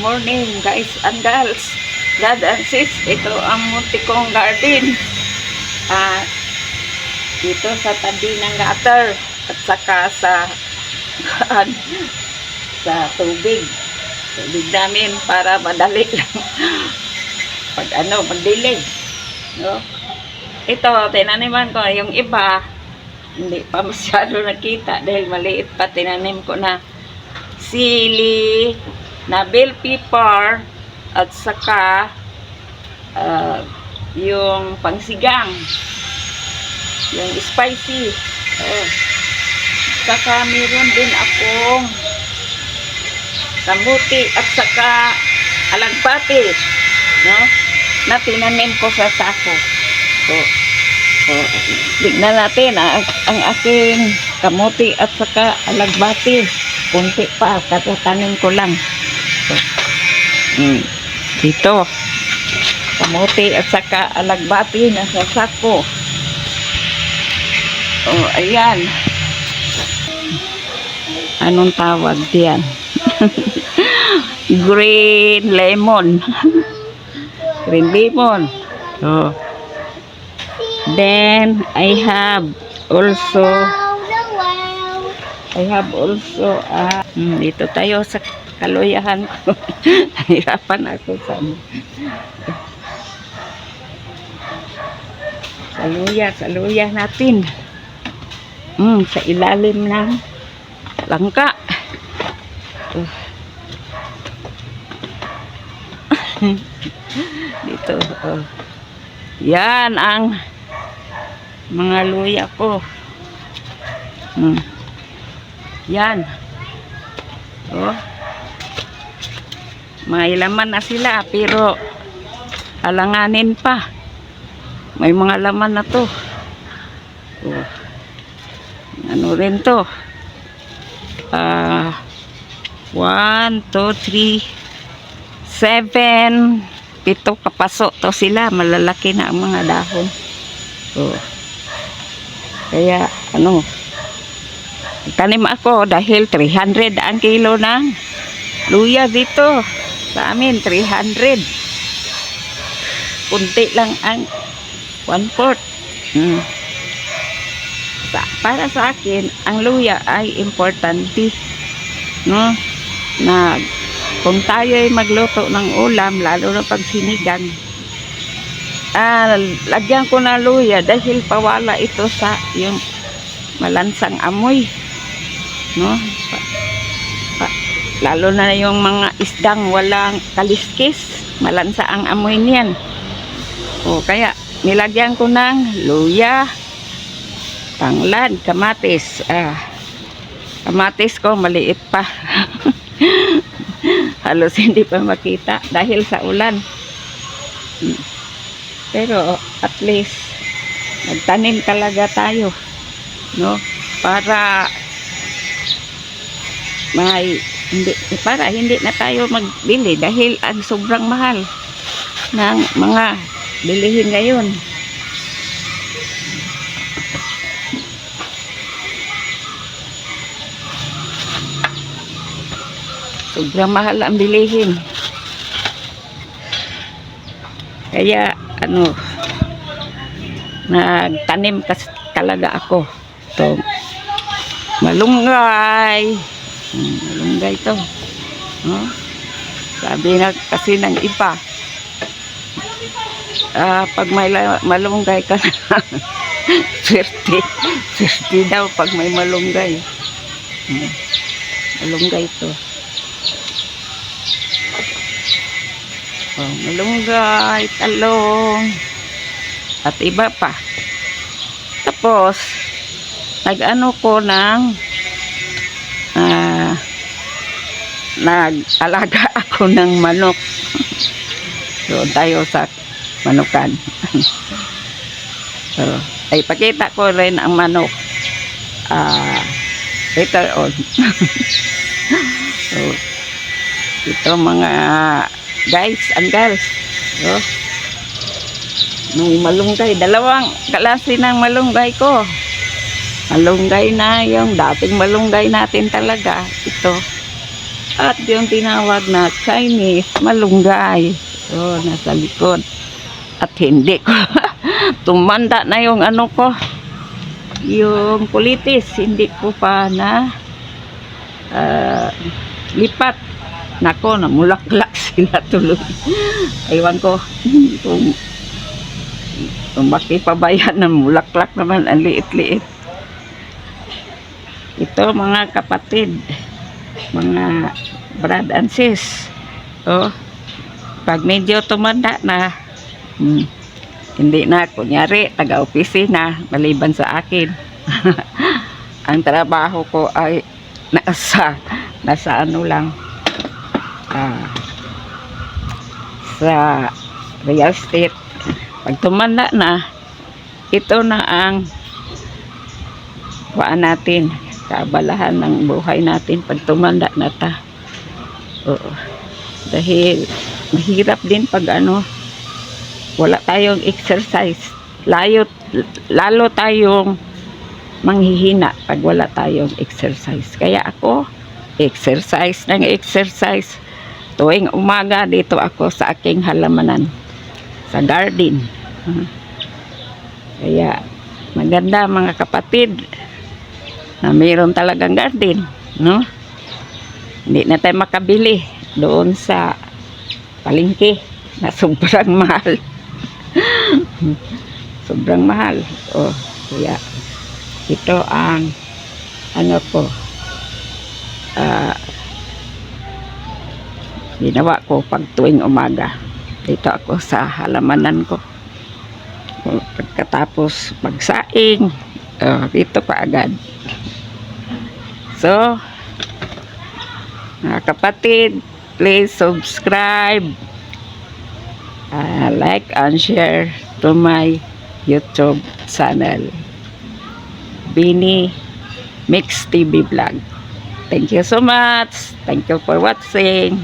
morning guys and girls, dad and sis. Ito ang munti kong garden dito sa tabi ng gutter at saka sa tubig namin para madali lang pag magdilig, no? Ito tinaniman ko, yung iba hindi pa masyado nakita dahil maliit pa. Tinanim ko na sili, na bell pepper, at saka yung pangsigang, yung spicy. Saka meron din akong kamuti at saka alagbati, no? Na tinanim ko sa sako. Tignan natin ang aking kamuti at saka alagbati. Kunti pa, katatanim ko lang. Dito kamuti at saka alagbati nasa sako. Ayan. Anong tawag diyan? Green lemon. Green lemon. Then I have also dito tayo sa kaluyahan ko. Hirapan ako sa luya natin. Sa ilalim ng langka. Dito. Yan ang mga luya ko. Yan. May laman na sila pero alanganin pa. May mga laman na to. Ano rin to? 1, 2, 3, 7, 7 kapaso to sila. Malalaki na ang mga dahon. Kaya tanim ako dahil 300 ang kilo ng luya dito sa amin. 300. Kunti lang ang 1/4. Para sa akin ang luya ay importante, no? Na kung tayo ay magluto ng ulam, lalo na pag sinigang, lagyan ko na luya dahil pawala ito sa yung malansang amoy, no? Lalo na yung mga isdang walang kaliskis, malansa ang amoy niyan. Kaya nilagyan ko ng luya, tanglad, kamatis. Kamatis ko maliit pa. Halos hindi pa makita dahil sa ulan. Pero at least nagtanim talaga tayo, no? Para hindi na tayo magbili dahil ang sobrang mahal ng mga bilihin ngayon. Sobrang mahal ang bilihin. Kaya nagtanim talaga ako. Ito, malunggay. Malunggay to. Sabi na kasi ng iba, pag may malunggay ka na, swerte daw pag may malunggay. Malunggay to. Malunggay, talong, at iba pa. Tapos nag-ano ko ng nag-alaga ako ng manok. Doon tayo sa manukan. Ay pakita ko rin ang manok later on. Ito mga guys and girls, may malunggay. Dalawang klase ng malunggay ko. Malunggay na yung dating malunggay natin talaga. Ito At yung tinawag na Chinese malunggay. So, nasa likod. At hindi ko tumanda na yung ano ko, yung kulitis, hindi ko pa na lipat. Nako, namulaklak sila tuloy. Aywan ko kung bakit pa ba yan, namulaklak naman, ang liit-liit. Ito mga kapatid, mga brad and sis. Oh, pag medyo tumanda na, hindi na, kunyari, taga-opisina, maliban sa akin. Ang trabaho ko ay nasa ano lang, sa real estate. Pag tumanda na, ito na ang kuhaan natin, kaabalahan ng buhay natin pag tumanda na ta. Oo. Dahil mahirap din pag ano, wala tayong exercise. Lalo tayong manghihina pag wala tayong exercise. Kaya ako, exercise. Tuwing umaga, dito ako sa aking halamanan, sa garden. Kaya maganda mga kapatid na mayroon talagang garden, no? Hindi na tayo makabili doon sa palengke na sobrang mahal. Sobrang mahal. Oh, kaya ito ang ano ko, ginawa ko pag tuwing umaga. Dito ako sa halamanan ko. Pagkatapos magsaing, dito pa agad. So, mga kapatid, please subscribe, like and share to my YouTube channel, Bini Mix TV Vlog. Thank you so much. Thank you for watching.